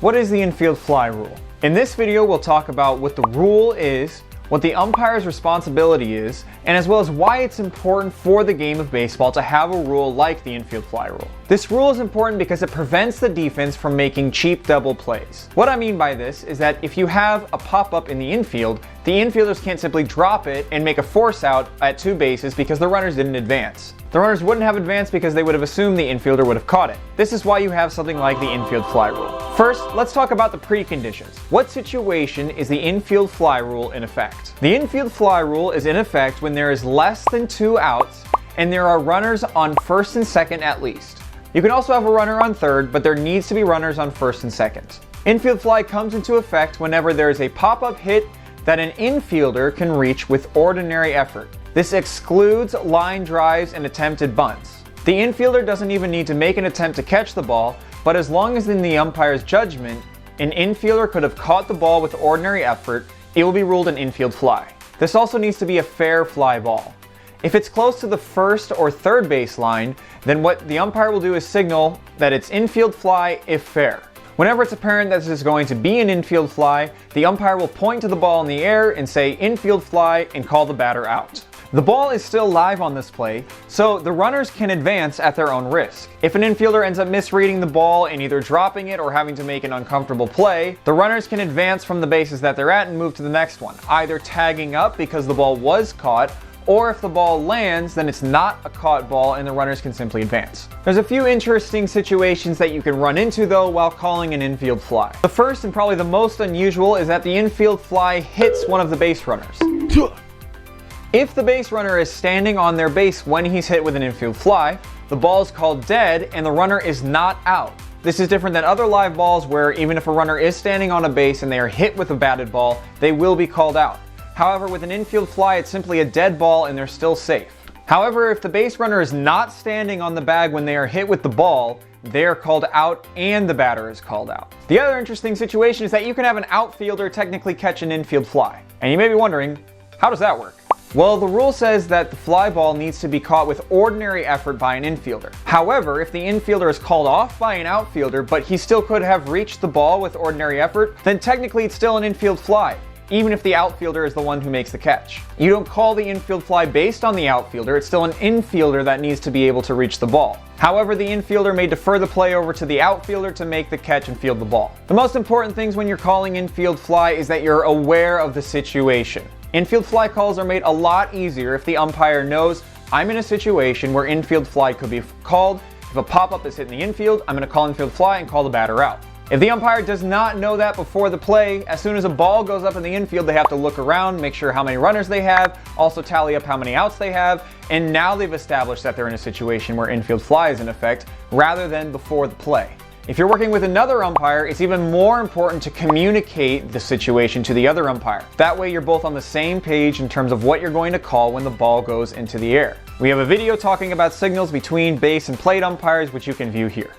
What is the infield fly rule? In this video, we'll talk about what the rule is, what the umpire's responsibility is, and as well as why it's important for the game of baseball to have a rule like the infield fly rule. This rule is important because it prevents the defense from making cheap double plays. What I mean by this is that if you have a pop-up in the infield, the infielders can't simply drop it and make a force out at two bases because the runners didn't advance. The runners wouldn't have advanced because they would have assumed the infielder would have caught it. This is why you have something like the infield fly rule. First, let's talk about the preconditions. What situation is the infield fly rule in effect? The infield fly rule is in effect when there is less than 2 outs and there are runners on first and second at least. You can also have a runner on third, but there needs to be runners on first and second. Infield fly comes into effect whenever there is a pop-up hit that an infielder can reach with ordinary effort. This excludes line drives and attempted bunts. The infielder doesn't even need to make an attempt to catch the ball, but as long as in the umpire's judgment, an infielder could have caught the ball with ordinary effort, it will be ruled an infield fly. This also needs to be a fair fly ball. If it's close to the first or third base line, then what the umpire will do is signal that it's infield fly if fair. Whenever it's apparent that this is going to be an infield fly, the umpire will point to the ball in the air and say infield fly and call the batter out. The ball is still live on this play, so the runners can advance at their own risk. If an infielder ends up misreading the ball and either dropping it or having to make an uncomfortable play, the runners can advance from the bases that they're at and move to the next one, either tagging up because the ball was caught, or if the ball lands, then it's not a caught ball and the runners can simply advance. There's a few interesting situations that you can run into though while calling an infield fly. The first and probably the most unusual is that the infield fly hits one of the base runners. If the base runner is standing on their base when he's hit with an infield fly, the ball is called dead and the runner is not out. This is different than other live balls where even if a runner is standing on a base and they are hit with a batted ball, they will be called out. However, with an infield fly, it's simply a dead ball and they're still safe. However, if the base runner is not standing on the bag when they are hit with the ball, they are called out and the batter is called out. The other interesting situation is that you can have an outfielder technically catch an infield fly. And you may be wondering, how does that work? Well, the rule says that the fly ball needs to be caught with ordinary effort by an infielder. However, if the infielder is called off by an outfielder, but he still could have reached the ball with ordinary effort, then technically it's still an infield fly, even if the outfielder is the one who makes the catch. You don't call the infield fly based on the outfielder, it's still an infielder that needs to be able to reach the ball. However, the infielder may defer the play over to the outfielder to make the catch and field the ball. The most important things when you're calling infield fly is that you're aware of the situation. Infield fly calls are made a lot easier if the umpire knows I'm in a situation where infield fly could be called. If a pop-up is hit in the infield, I'm going to call infield fly and call the batter out. If the umpire does not know that before the play, as soon as a ball goes up in the infield, they have to look around, make sure how many runners they have, also tally up how many outs they have, and now they've established that they're in a situation where infield fly is in effect, rather than before the play. If you're working with another umpire, it's even more important to communicate the situation to the other umpire. That way you're both on the same page in terms of what you're going to call when the ball goes into the air. We have a video talking about signals between base and plate umpires, which you can view here.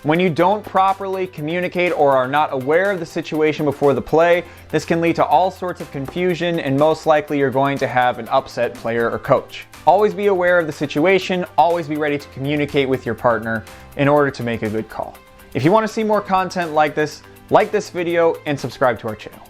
When you don't properly communicate or are not aware of the situation before the play, this can lead to all sorts of confusion and most likely you're going to have an upset player or coach. Always be aware of the situation, always be ready to communicate with your partner in order to make a good call. If you want to see more content like this video and subscribe to our channel.